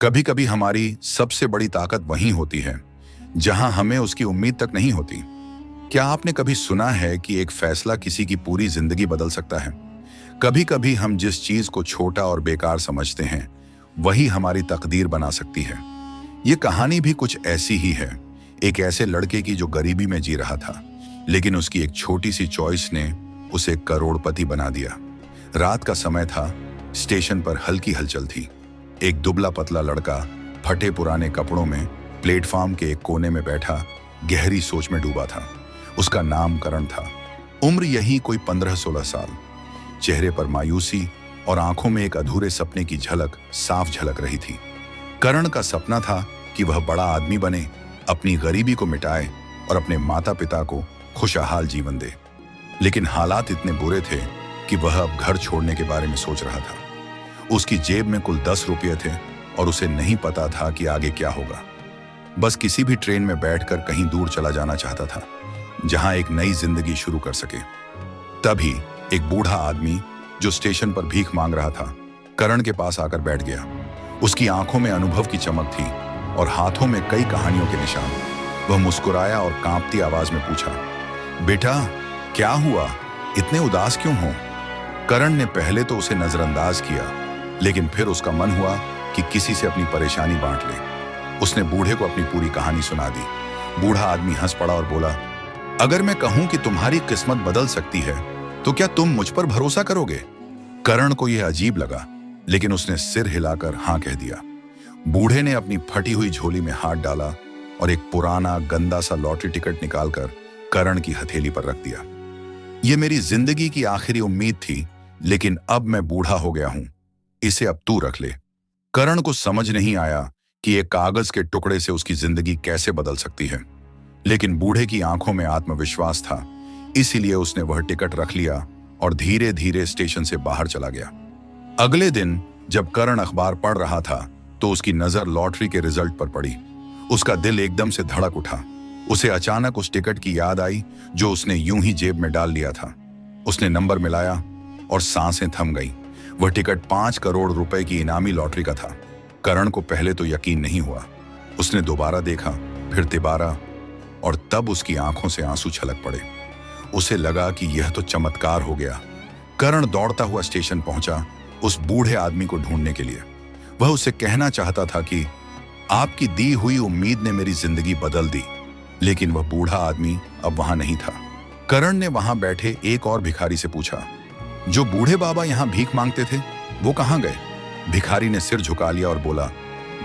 कभी कभी हमारी सबसे बड़ी ताकत वहीं होती है जहां हमें उसकी उम्मीद तक नहीं होती। क्या आपने कभी सुना है कि एक फैसला किसी की पूरी जिंदगी बदल सकता है? कभी कभी हम जिस चीज को छोटा और बेकार समझते हैं वही हमारी तकदीर बना सकती है। ये कहानी भी कुछ ऐसी ही है, एक ऐसे लड़के की जो गरीबी में जी रहा था, लेकिन उसकी एक छोटी सी चॉइस ने उसे करोड़पति बना दिया। रात का समय था, स्टेशन पर हल्की हलचल थी। एक दुबला पतला लड़का फटे पुराने कपड़ों में प्लेटफॉर्म के एक कोने में बैठा गहरी सोच में डूबा था। उसका नाम करण था। उम्र यही कोई 15-16 साल। चेहरे पर मायूसी और आंखों में एक अधूरे सपने की झलक साफ झलक रही थी। करण का सपना था कि वह बड़ा आदमी बने, अपनी गरीबी को मिटाए और अपने माता पिता को खुशहाल जीवन दे। लेकिन हालात इतने बुरे थे कि वह अब घर छोड़ने के बारे में सोच रहा था। उसकी जेब में कुल 10 रुपये थे और उसे नहीं पता था कि आगे क्या होगा। बस किसी भी ट्रेन में बैठकर कहीं दूर चला जाना चाहता था, जहां एक नई जिंदगी शुरू कर सके। तभी एक बूढ़ा आदमी जो स्टेशन पर भीख मांग रहा था, करण के पास आकर बैठ गया। उसकी आंखों में अनुभव की चमक थी और हाथों में कई कहानियों के निशान। वह मुस्कुराया और कांपती आवाज में पूछा, बेटा क्या हुआ, इतने उदास क्यों हो? करण ने पहले तो उसे नजरअंदाज किया, लेकिन फिर उसका मन हुआ कि किसी से अपनी परेशानी बांट ले। उसने बूढ़े को अपनी पूरी कहानी सुना दी। बूढ़ा आदमी हंस पड़ा और बोला, अगर मैं कहूं कि तुम्हारी किस्मत बदल सकती है तो क्या तुम मुझ पर भरोसा करोगे? करण को यह अजीब लगा, लेकिन उसने सिर हिलाकर हां कह दिया। बूढ़े ने अपनी फटी हुई झोली में हाथ डाला और एक पुराना गंदा सा लॉटरी टिकट निकालकर करण की हथेली पर रख दिया। यह मेरी जिंदगी की आखिरी उम्मीद थी, लेकिन अब मैं बूढ़ा हो गया हूं, इसे अब तू रख ले। करण को समझ नहीं आया कि एक कागज के टुकड़े से उसकी जिंदगी कैसे बदल सकती है, लेकिन बूढ़े की आंखों में आत्मविश्वास था, इसीलिए उसने वह टिकट रख लिया और धीरे धीरे स्टेशन से बाहर चला गया। अगले दिन जब करण अखबार पढ़ रहा था तो उसकी नजर लॉटरी के रिजल्ट पर पड़ी। उसका दिल एकदम से धड़क उठा। उसे अचानक उस टिकट की याद आई जो उसने यूं ही जेब में डाल लिया था। उसने नंबर मिलाया और सांसें थम गईं। वह टिकट 5 करोड़ रुपए की इनामी लॉटरी का था। करण को पहले तो यकीन नहीं हुआ। उसने दोबारा देखा, फिर तिबारा, और तब उसकी आंखों से आंसू छलक पड़े। उसे लगा कि यह तो चमत्कार हो गया। करण दौड़ता हुआ स्टेशन पहुंचा उस बूढ़े आदमी को ढूंढने के लिए। वह उसे कहना चाहता था कि आपकी दी हुई उम्मीद ने मेरी जिंदगी बदल दी, लेकिन वह बूढ़ा आदमी अब वहां नहीं था। करण ने वहां बैठे एक और भिखारी से पूछा, जो बूढ़े बाबा यहां भीख मांगते थे वो कहां गए? भिखारी ने सिर झुका लिया और बोला,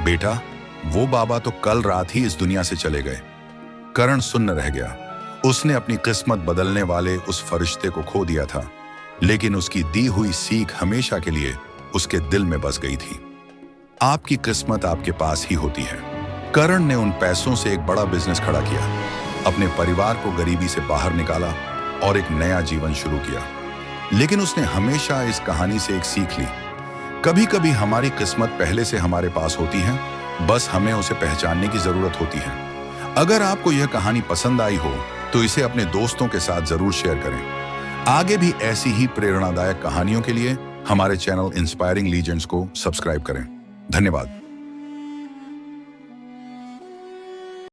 बेटा वो बाबा तो कल रात ही इस दुनिया से चले गए। करण सुन्न रह गया। उसने अपनी किस्मत बदलने वाले उस फरिश्ते को खो दिया था, लेकिन उसकी दी हुई सीख हमेशा के लिए उसके दिल में बस गई थी। आपकी किस्मत आपके पास ही होती है। करण ने उन पैसों से एक बड़ा बिजनेस खड़ा किया, अपने परिवार को गरीबी से बाहर निकाला और एक नया जीवन शुरू किया। लेकिन उसने हमेशा इस कहानी से एक सीख ली, कभी कभी हमारी किस्मत पहले से हमारे पास होती है, बस हमें उसे पहचानने की जरूरत होती है। अगर आपको यह कहानी पसंद आई हो तो इसे अपने दोस्तों के साथ जरूर शेयर करें। आगे भी ऐसी ही प्रेरणादायक कहानियों के लिए हमारे चैनल इंस्पायरिंग लीजेंड्स को सब्सक्राइब करें। धन्यवाद।